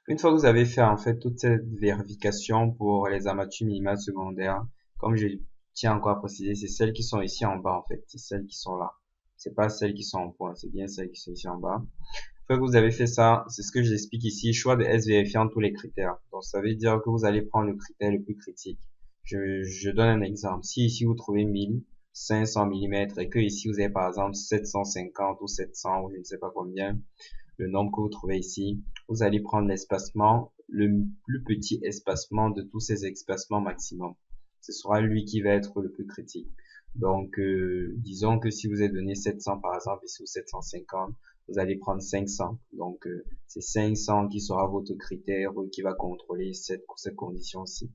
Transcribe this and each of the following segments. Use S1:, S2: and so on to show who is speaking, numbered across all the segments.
S1: Une fois que vous avez fait en fait toute cette vérification pour les armatures minimales secondaires, comme je tiens encore à préciser, c'est celles qui sont ici en bas en fait, c'est celles qui sont là. C'est pas celles qui sont en point, c'est bien celles qui sont ici en bas. Une fois que vous avez fait ça, c'est ce que j'explique ici, choix de S vérifiant tous les critères. Donc ça veut dire que vous allez prendre le critère le plus critique. Je donne un exemple. Si ici vous trouvez 1500 mm et que ici vous avez par exemple 750 ou 700 ou je ne sais pas combien, le nombre que vous trouvez ici, vous allez prendre l'espacement, le plus petit espacement de tous ces espacements maximum. Ce sera lui qui va être le plus critique. Donc, disons que si vous êtes donné 700 par exemple, ici ou 750, vous allez prendre 500. Donc, c'est 500 qui sera votre critère qui va contrôler cette condition-ci.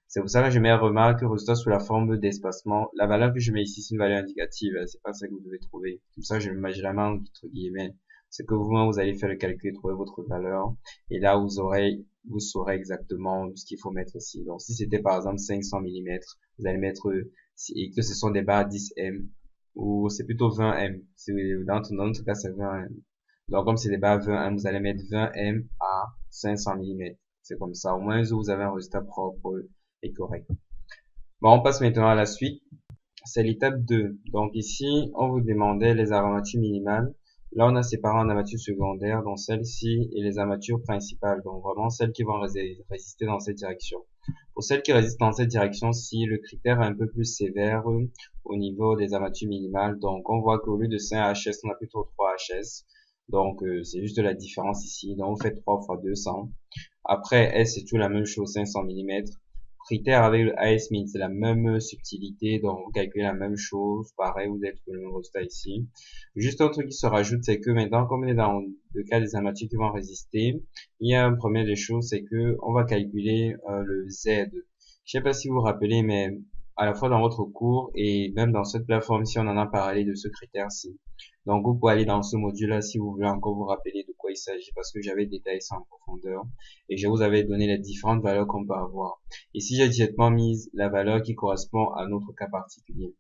S1: C'est pour ça que je mets remarque résultat sous la forme d'espacement. La valeur que je mets ici, c'est une valeur indicative. C'est pas ça que vous devez trouver. Comme ça, je mets la main entre guillemets. C'est que vous allez faire le calcul, trouver votre valeur. Et là, vous saurez exactement ce qu'il faut mettre ici. Donc, si c'était par exemple 500 mm, vous allez mettre, et que ce sont des barres 10M, ou c'est plutôt 20M. Dans notre cas, c'est 20M. Donc, comme c'est des barres 20M, vous allez mettre 20M à 500 mm. C'est comme ça. Au moins, vous avez un résultat propre et correct. Bon, on passe maintenant à la suite. C'est l'étape 2. Donc ici, on vous demandait les armatures minimales. Là, on a séparé en armatures secondaires, donc celles-ci, et les armatures principales, donc vraiment celles qui vont résister dans cette direction. Pour celles qui résistent dans cette direction-ci, le critère est un peu plus sévère au niveau des armatures minimales. Donc on voit qu'au lieu de 5 HS, on a plutôt 3 HS. Donc c'est juste la différence ici. Donc vous faites 3 fois 200. Après, S, c'est toujours la même chose, 500 mm. Critère avec le AS-min, c'est la même subtilité, donc vous calculez la même chose, pareil, vous êtes le même résultat ici. Juste un truc qui se rajoute, c'est que maintenant, comme on est dans le cas des armatures qui vont résister, il y a un premier des choses, c'est que on va calculer le Z. Je sais pas si vous vous rappelez, mais à la fois dans votre cours et même dans cette plateforme, si on en a parlé de ce critère-ci. Donc vous pouvez aller dans ce module-là si vous voulez encore vous rappeler de quoi il s'agit, parce que j'avais détaillé ça en profondeur et je vous avais donné les différentes valeurs qu'on peut avoir. Ici, j'ai directement mis la valeur qui correspond à notre cas particulier.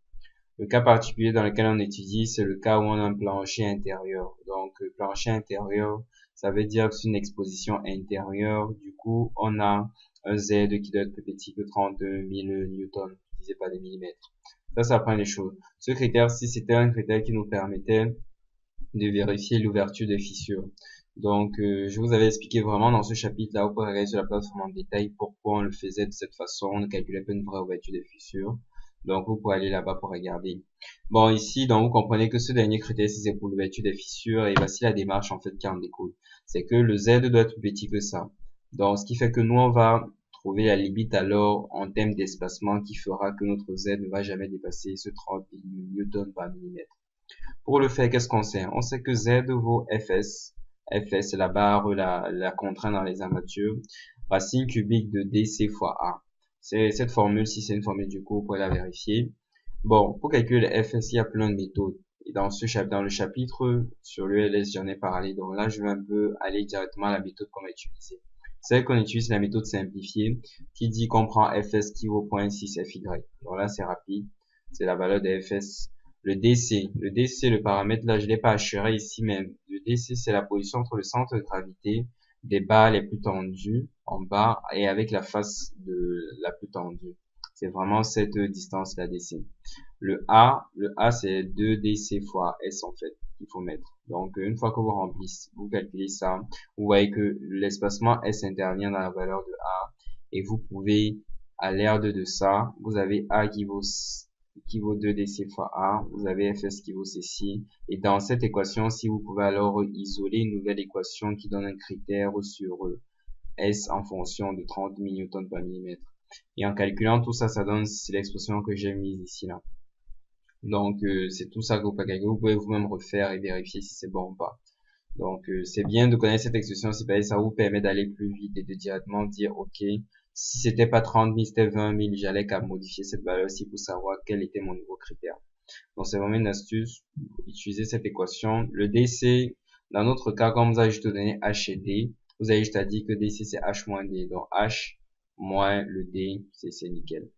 S1: Le cas particulier dans lequel on étudie, c'est le cas où on a un plancher intérieur. Donc, plancher intérieur, ça veut dire que c'est une exposition intérieure. Du coup, on a un Z qui doit être plus petit que 32 000 newtons, divisé par des millimètres. Ça prend les choses. Ce critère-ci, c'était un critère qui nous permettait de vérifier l'ouverture des fissures. Donc, je vous avais expliqué vraiment dans ce chapitre-là, vous pouvez regarder sur la plateforme en détail pourquoi on le faisait de cette façon, on calculait pas une vraie ouverture des fissures. Donc, vous pouvez aller là-bas pour regarder. Bon, ici, donc, vous comprenez que ce dernier critère, c'est pour l'ouverture des fissures, et voici la démarche, en fait, qui en découle. C'est que le Z doit être plus petit que ça. Donc, ce qui fait que nous, on va trouver la limite alors en termes d'espacement qui fera que notre Z ne va jamais dépasser ce 30 newtons par millimètre. Pour le faire, qu'est-ce qu'on sait? On sait que Z vaut Fs. Fs, c'est la barre, la contrainte dans les armatures. Racine cubique de DC fois A. C'est cette formule-ci, c'est une formule du coup, vous pouvez la vérifier. Bon, pour calculer le Fs, il y a plein de méthodes. Et dans le chapitre sur l'ELS, j'en ai parlé. Donc là, je vais un peu aller directement à la méthode qu'on va utiliser. Celle qu'on utilise, la méthode simplifiée, qui dit qu'on prend Fs qui vaut 0.6 Fy. Donc là, c'est rapide. C'est la valeur de Fs. Le paramètre là, je l'ai pas assuré ici, mais le DC, c'est la position entre le centre de gravité des barres les plus tendues en bas et avec la face de la plus tendue. C'est vraiment cette distance là DC. Le A c'est 2DC fois S en fait, qu'il faut mettre. Donc, une fois que vous remplissez, vous calculez ça, vous voyez que l'espacement S intervient dans la valeur de A et vous pouvez, à l'air de ça, vous avez A qui vaut 2DC fois A, vous avez Fs qui vaut ceci, et dans cette équation, si vous pouvez alors isoler une nouvelle équation qui donne un critère sur S en fonction de 30 newtons par millimètre. Et en calculant tout ça, ça donne l'expression que j'ai mise ici là. Donc c'est tout ça que vous pouvez calculer. Vous pouvez vous-même refaire et vérifier si c'est bon ou pas. Donc c'est bien de connaître cette expression, ça vous permet d'aller plus vite et de directement dire ok, si c'était pas 30 000, c'était 20 000, j'allais qu'à modifier cette valeur-ci pour savoir quel était mon nouveau critère. Donc c'est vraiment une astuce, utiliser cette équation. Le DC, dans notre cas, comme vous avez juste donné H et D, vous avez juste à dire que DC c'est H moins D. Donc H moins le D, c'est nickel.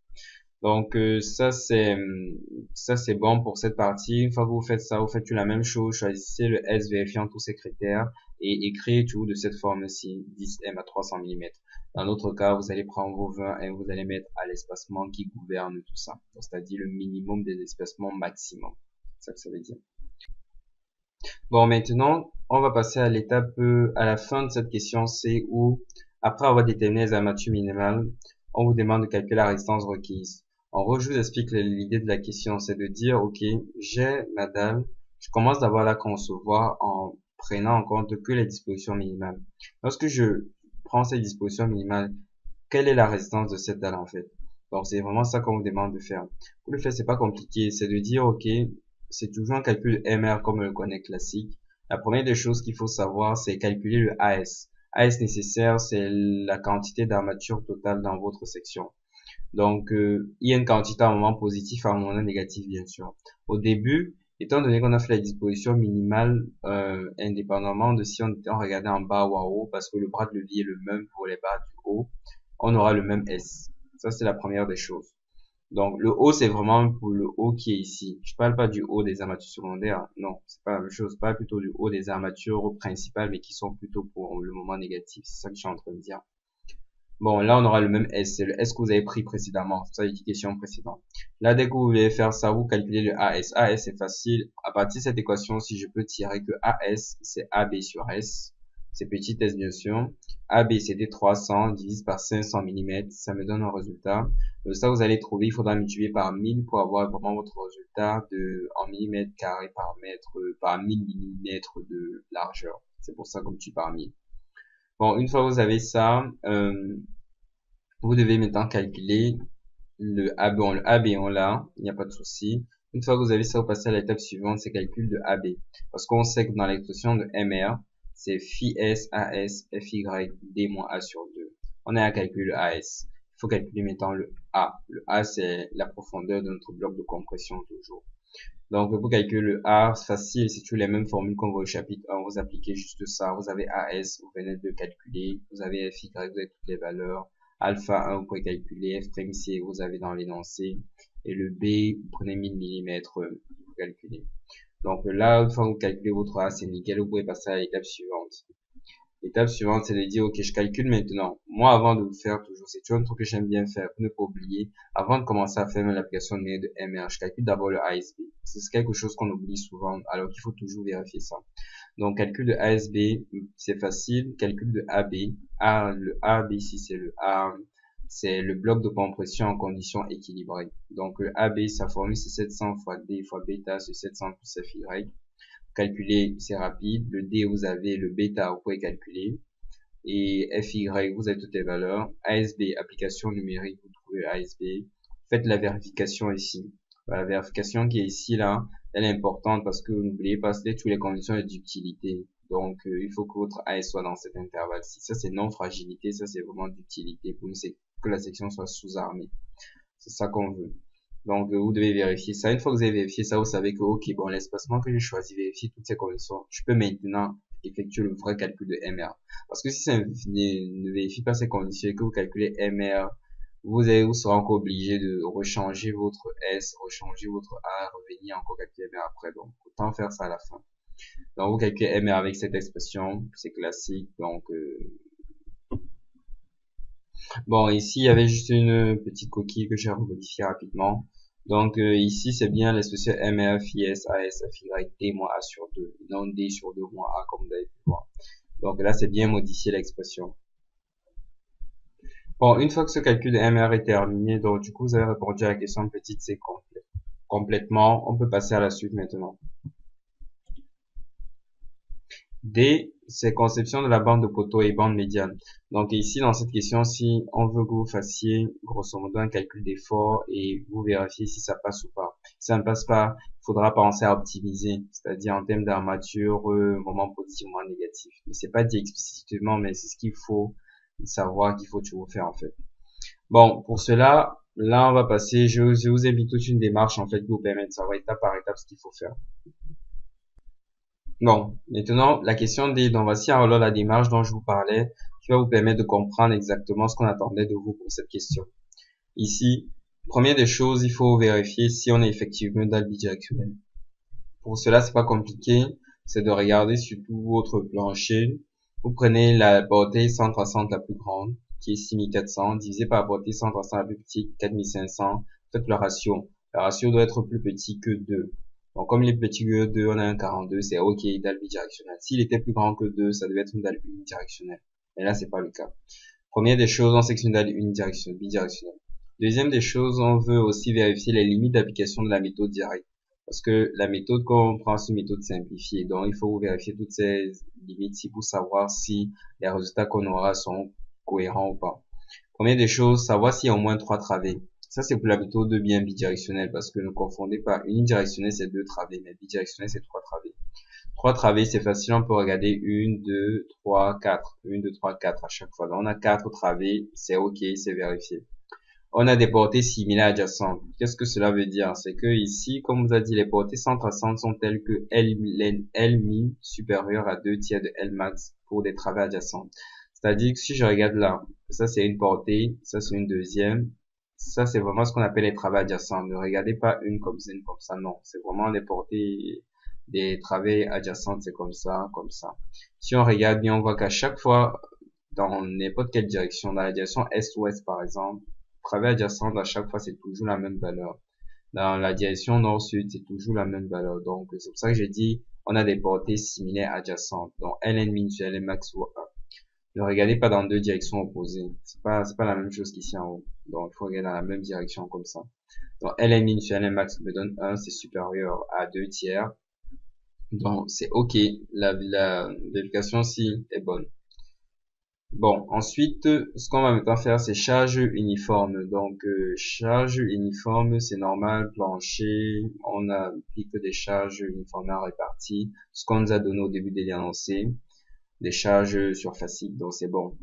S1: Donc ça c'est bon pour cette partie. Une fois que vous faites ça, vous faites la même chose, choisissez le S vérifiant tous ces critères et écrire tout de cette forme-ci, 10M à 300 mm. Dans l'autre cas, vous allez prendre vos 20 et vous allez mettre à l'espacement qui gouverne tout ça. C'est-à-dire le minimum des espacements maximum. C'est ça que ça veut dire. Bon, maintenant, on va passer à l'étape, à la fin de cette question, c'est où, après avoir déterminé les armatures minimales, on vous demande de calculer la résistance requise. En gros, je vous explique l'idée de la question, c'est de dire, ok, j'ai ma dalle, je commence d'abord à la concevoir en prenant en compte que les dispositions minimales. Lorsque je prends ces dispositions minimales, quelle est la résistance de cette dalle en fait? Donc, c'est vraiment ça qu'on vous demande de faire. Pour le faire, c'est pas compliqué, c'est de dire, ok, c'est toujours un calcul MR comme on le connaît classique. La première des choses qu'il faut savoir, c'est calculer le AS. AS nécessaire, c'est la quantité d'armature totale dans votre section. Donc, il y a une quantité à un moment positif et à un moment négatif, bien sûr. Au début, étant donné qu'on a fait la disposition minimale, indépendamment de si on regardait en bas ou en haut, parce que le bras de levier est le même pour les barres du haut, on aura le même S. Ça, c'est la première des choses. Donc, le haut, c'est vraiment pour le haut qui est ici. Je parle pas du haut des armatures secondaires. Non, c'est pas la même chose. Je parle plutôt du haut des armatures principales, mais qui sont plutôt pour le moment négatif. C'est ça que je suis en train de dire. Bon, là, on aura le même S. C'est le S que vous avez pris précédemment. C'est ça, l'éducation précédente. Là, dès que vous voulez faire ça, vous calculez le AS. AS, c'est facile. À partir de cette équation, si je peux tirer que AS, c'est AB sur S. C'est petit s, bien sûr. AB, c'était 300 divisé par 500 mm. Ça me donne un résultat. Ça, vous allez trouver, il faudra multiplier par 1000 pour avoir vraiment votre résultat en millimètres carrés par mètre, par 1000 mm de largeur. C'est pour ça qu'on multiplie par 1000. Bon, une fois que vous avez ça, vous devez maintenant calculer le AB. Le AB, on l'a, il n'y a pas de souci. Une fois que vous avez ça, vous passez à l'étape suivante, c'est calcul de AB. Parce qu'on sait que dans l'expression de MR, c'est phi S, AS, FY, D moins A sur 2. On est à calculer le AS. Il faut calculer maintenant le A. Le A, c'est la profondeur de notre bloc de compression toujours. Donc, pour calculer le A, c'est facile, c'est toujours les mêmes formules qu'on voit au chapitre 1. Vous appliquez juste ça. Vous avez AS, vous venez de calculer. Vous avez FY, vous avez toutes les valeurs. Alpha 1, vous pouvez calculer. F', vous avez dans l'énoncé. Et le B, vous prenez 1000 mm, vous calculez. Donc là, une fois que vous calculez votre A, c'est nickel, vous pouvez passer à l'étape suivante. L'étape suivante, c'est de dire, ok, je calcule maintenant. Moi, avant de le faire, toujours, c'est toujours un truc que j'aime bien faire, pour ne pas oublier. Avant de commencer à faire l'application de MR, je calcule d'abord le ASB. C'est quelque chose qu'on oublie souvent, alors qu'il faut toujours vérifier ça. Donc, calcul de ASB, c'est facile. Calcul de AB. Le AB ici, c'est le A. C'est le bloc de compression en conditions équilibrées. Donc, le AB, sa formule, c'est 700 fois D fois bêta sur 700 plus FY. Calculer, c'est rapide. Le D, vous avez le bêta, vous pouvez calculer. Et FY, vous avez toutes les valeurs. ASB, application numérique, vous trouvez ASB. Faites la vérification ici. La vérification qui est ici, là, elle est importante parce que n'oubliez pas, c'est toutes les conditions d'utilité. Donc, il faut que votre AS soit dans cet intervalle-ci. Ça, c'est non-fragilité. Ça, c'est vraiment d'utilité pour que la section soit sous-armée. C'est ça qu'on veut. Donc, vous devez vérifier ça. Une fois que vous avez vérifié ça, vous savez que, ok, bon, l'espacement que j'ai choisi vérifie toutes ces conditions. Je peux maintenant effectuer le vrai calcul de MR. Parce que si ça ne vérifie pas ces conditions et que vous calculez MR, vous serez encore obligé de rechanger votre S, rechanger votre A, revenir encore calculer MR après. Donc, autant faire ça à la fin. Donc, vous calculez MR avec cette expression. C'est classique. Donc, bon, ici, il y avait juste une petite coquille que j'ai remodifiée rapidement. Donc, ici, c'est bien l'expression MR, FIS, AS, FY, D moins A sur 2, non D sur 2 moins A, comme vous avez pu voir. Donc là, c'est bien modifié l'expression. Bon, une fois que ce calcul de MR est terminé, donc du coup, vous avez répondu à la question petite, c'est complètement. On peut passer à la suite maintenant. D, c'est conception de la bande de poteau et bande médiane. Donc ici, dans cette question-ci, on veut que vous fassiez, grosso modo, un calcul d'effort et vous vérifiez si ça passe ou pas. Si ça ne passe pas, il faudra penser à optimiser, c'est-à-dire en termes d'armature, moment positif, moment négatif. Mais c'est pas dit explicitement, mais c'est ce qu'il faut savoir qu'il faut toujours faire, en fait. Bon, pour cela, là, on va passer, je vous invite toute une démarche, en fait, qui vous permet de savoir étape par étape ce qu'il faut faire. Bon, maintenant, la question des, donc voici alors la démarche dont je vous parlais, qui va vous permettre de comprendre exactement ce qu'on attendait de vous pour cette question. Ici, première des choses, il faut vérifier si on est effectivement dans le bidirectionnel. Pour cela, c'est pas compliqué. c'est de regarder sur tout votre plancher. Vous prenez la portée 160 la plus grande, qui est 6400, divisé par la portée 160 la plus petite, 4500. Faites le ratio. Le ratio doit être plus petit que 2. Donc, comme il est petit que 2, on a un 42, c'est OK, dalle bidirectionnelle. S'il était plus grand que 2, ça devait être une dalle unidirectionnelle. Mais là, c'est pas le cas. Première des choses, on sait que c'est une dalle unidirectionnelle, bidirectionnelle. Deuxième des choses, on veut aussi vérifier les limites d'application de la méthode directe. Parce que la méthode qu'on prend, c'est une méthode simplifiée. Donc, il faut vérifier toutes ces limites ici pour savoir si les résultats qu'on aura sont cohérents ou pas. Première des choses, savoir s'il y a au moins 3 travées. Ça, c'est pour la méthode bien bidirectionnelle parce que ne confondez pas. Unidirectionnelle, c'est 2 travées, mais bidirectionnelle, c'est 3 travées. 3 travées, c'est facile, on peut regarder 1, 2, 3, 4. 1, 2, 3, 4 à chaque fois. Donc, on a 4 travées, c'est OK, c'est vérifié. On a des portées similaires adjacentes. Qu'est-ce que cela veut dire? C'est que ici, comme on vous a dit, les portées centrasantes sont telles que L min supérieur à 2 tiers de L max pour des travées adjacentes. C'est-à-dire que si je regarde là, ça c'est une portée, ça c'est une deuxième, ça c'est vraiment ce qu'on appelle les travées adjacentes. Ne regardez pas une comme ça, non. C'est vraiment les portées des travées adjacentes, c'est comme ça, comme ça. Si on regarde bien, on voit qu'à chaque fois, dans n'importe quelle direction, dans la direction est-ouest par exemple, travée adjacente, à chaque fois, c'est toujours la même valeur. Dans la direction nord-sud, c'est toujours la même valeur. Donc, c'est pour ça que j'ai dit, on a des portées similaires adjacentes. Donc, ln min sur ln max ou 1. Ne regardez pas dans deux directions opposées. C'est pas la même chose qu'ici en haut. Donc, il faut regarder dans la même direction comme ça. Donc, ln min sur ln max me donne 1, c'est supérieur à 2 tiers. Donc, c'est OK. La vérification ci est bonne. Bon, ensuite, ce qu'on va maintenant faire, c'est charge uniforme. Donc, charge uniforme, c'est normal, plancher, on applique des charges uniformément réparties. Ce qu'on nous a donné au début de l'énoncé, des charges surfaciques, donc c'est bon.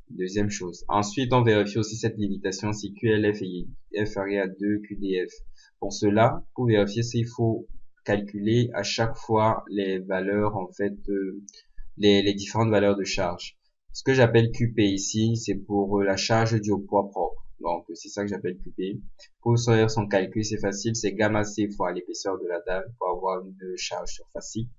S1: Deuxième chose. Ensuite, on vérifie aussi cette limitation si QLF est inférieur à 2 QDF. Pour cela, pour vérifier ça, il faut calculer à chaque fois les valeurs, en fait, les différentes valeurs de charge. Ce que j'appelle QP ici, c'est pour la charge due au poids propre. Donc, c'est ça que j'appelle QP. Pour faire son calcul, c'est facile. C'est gamma C fois l'épaisseur de la dalle pour avoir une charge surfacique.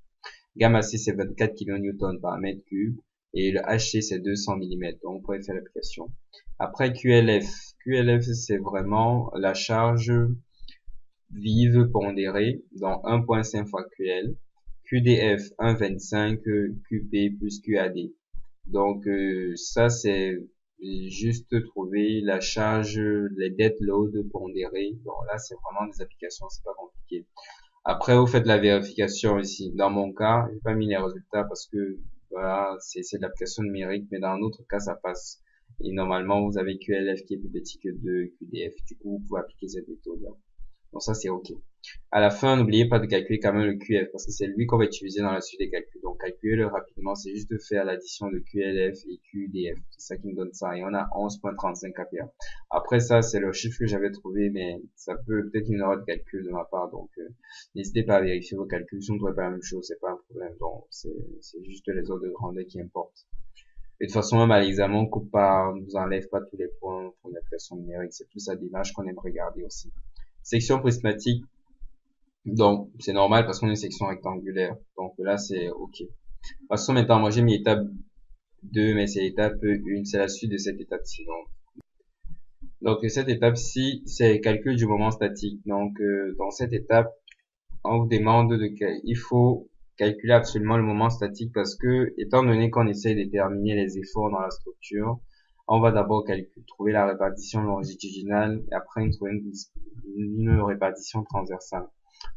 S1: Gamma C, c'est 24 kN par mètre cube. Et le HC, c'est 200 mm. Donc, on pourrait faire l'application. Après, QLF. QLF, c'est vraiment la charge vive pondérée. Donc, 1.5 fois QL. QDF, 1,25 QP plus QAD. Donc ça c'est juste trouver la charge, les dead load pondérés. Bon là c'est vraiment des applications, c'est pas compliqué. Après vous faites la vérification ici. Dans mon cas, j'ai pas mis les résultats parce que voilà c'est de l'application numérique, mais dans un autre cas ça passe. Et normalement vous avez QLF qui est plus petit que 2 QDF. Du coup vous pouvez appliquer cette méthode là. Donc ça c'est OK. À la fin, n'oubliez pas de calculer quand même le QF parce que c'est lui qu'on va utiliser dans la suite des calculs. Donc calculez-le rapidement, c'est juste de faire l'addition de QLF et QDF. C'est ça qui me donne ça. Et on a 11.35 kPa. Après ça, c'est le chiffre que j'avais trouvé, mais ça peut peut-être une erreur de calcul de ma part. Donc n'hésitez pas à vérifier vos calculs. Si on ne trouve pas la même chose, c'est pas un problème. Donc c'est juste les ordres de grandeur qui importent. Et de toute façon, même à l'examen, on coupe pas, on nous enlève pas tous les points pour l'application numérique. C'est plus à l'image qu'on aime regarder aussi. Section prismatique. Donc, c'est normal parce qu'on a une section rectangulaire. Donc là, c'est OK. Passons maintenant, moi j'ai mis étape 2, mais c'est étape 1, c'est la suite de cette étape-ci. Donc cette étape-ci, c'est le calcul du moment statique. Donc, dans cette étape, on vous demande il faut calculer absolument le moment statique parce que, étant donné qu'on essaie de déterminer les efforts dans la structure, on va d'abord trouver la répartition longitudinale et après trouver une répartition transversale.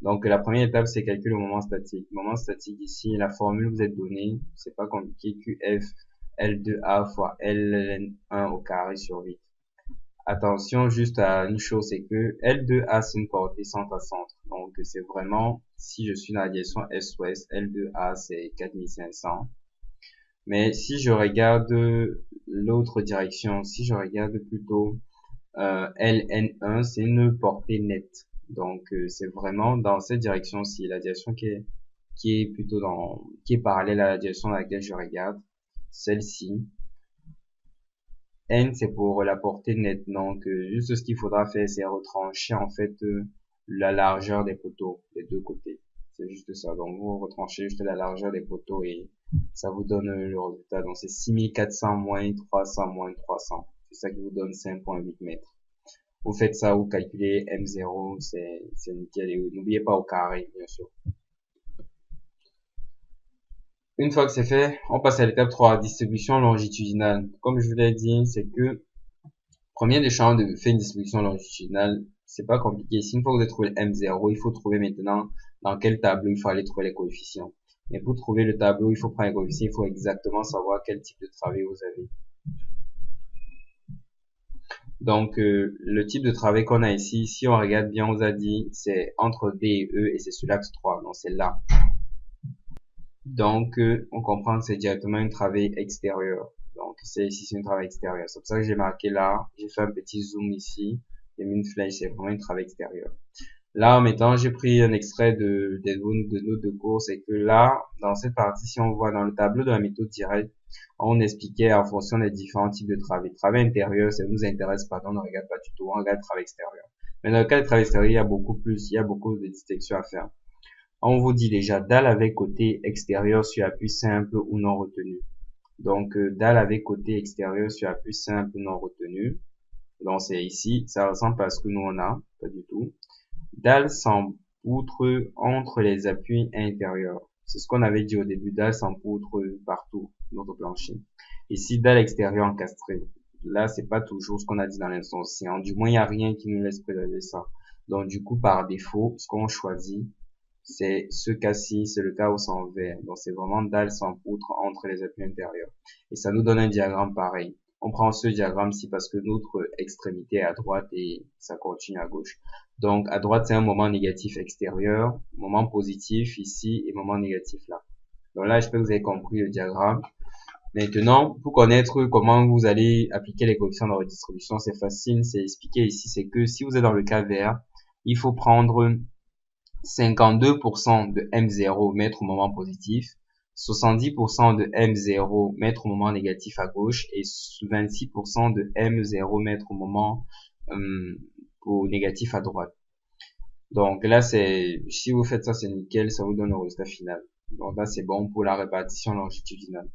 S1: Donc la première étape c'est calculer le moment statique. Le moment statique ici, la formule vous êtes donnée, c'est pas compliqué, QF L2A fois Ln1 au carré sur 8. Attention juste à une chose, c'est que L2A c'est une portée centre à centre. Donc c'est vraiment, si je suis dans la direction est-ouest, L2A c'est 4500. Mais si je regarde l'autre direction, si je regarde plutôt Ln1, c'est une portée nette. Donc c'est vraiment dans cette direction-ci, la direction qui est plutôt qui est parallèle à la direction dans laquelle je regarde, celle-ci. N c'est pour la portée nette. Donc juste ce qu'il faudra faire, c'est retrancher en fait la largeur des poteaux des deux côtés. C'est juste ça. Donc, vous retranchez juste la largeur des poteaux et ça vous donne le résultat. Donc, c'est 6400 moins 300 moins 300. C'est ça qui vous donne 5,8 mètres. Vous faites ça, vous calculez M0, c'est nickel. Et n'oubliez pas au carré, bien sûr. Une fois que c'est fait, on passe à l'étape 3, distribution longitudinale. Comme je vous l'ai dit, c'est que, premier des champs de faire une distribution longitudinale, c'est pas compliqué. Ici, une fois que vous avez trouvé le M0, il faut trouver maintenant dans quel tableau il faut aller trouver les coefficients. Mais pour trouver le tableau, il faut prendre les coefficients, il faut exactement savoir quel type de travée vous avez. Donc, le type de travée qu'on a ici, si on regarde bien, on vous a dit, c'est entre D et E et c'est sur l'axe 3, donc c'est là. Donc, on comprend que c'est directement une travée extérieure. Donc, c'est ici, c'est une travée extérieure. C'est pour ça que j'ai marqué là, j'ai fait un petit zoom ici, j'ai mis une flèche, c'est vraiment une travée extérieure. Là, en mettant, j'ai pris un extrait des notes de cours, c'est que là, dans cette partie, si on voit dans le tableau de la méthode directe, on expliquait en fonction des différents types de travées. Travée intérieure, ça nous intéresse pas, on ne regarde pas du tout, on regarde travée extérieure. Mais dans le cas de travée extérieure, il y a beaucoup de distinctions à faire. On vous dit déjà dalle avec côté extérieur sur appui simple ou non retenu. Donc, dalle avec côté extérieur sur appui simple ou non retenu. Donc, c'est ici, ça ressemble à ce que nous on a, pas du tout. Dalle sans poutre entre les appuis intérieurs. C'est ce qu'on avait dit au début, dalle sans poutre partout, notre plancher. Ici, dalle extérieure encastrée. Là, c'est pas toujours ce qu'on a dit dans l'instance. Du moins, il n'y a rien qui nous laisse présager ça. Donc, du coup, par défaut, ce qu'on choisit, c'est ce cas-ci, c'est le cas où c'est en vert. Donc, c'est vraiment dalle sans poutre entre les appuis intérieurs. Et ça nous donne un diagramme pareil. On prend ce diagramme-ci parce que notre extrémité est à droite et ça continue à gauche. Donc, à droite, c'est un moment négatif extérieur, moment positif ici et moment négatif là. Donc là, j'espère que vous avez compris le diagramme. Maintenant, pour connaître comment vous allez appliquer les coefficients de redistribution, c'est facile, c'est expliqué ici. C'est que si vous êtes dans le cas vert, il faut prendre 52% de M0 mettre au moment positif, 70% de M0 mettre au moment négatif à gauche et 26% de M0 mettre au moment au négatif à droite. Donc là, si vous faites ça, c'est nickel, ça vous donne le résultat final. Donc là, c'est bon pour la répartition longitudinale.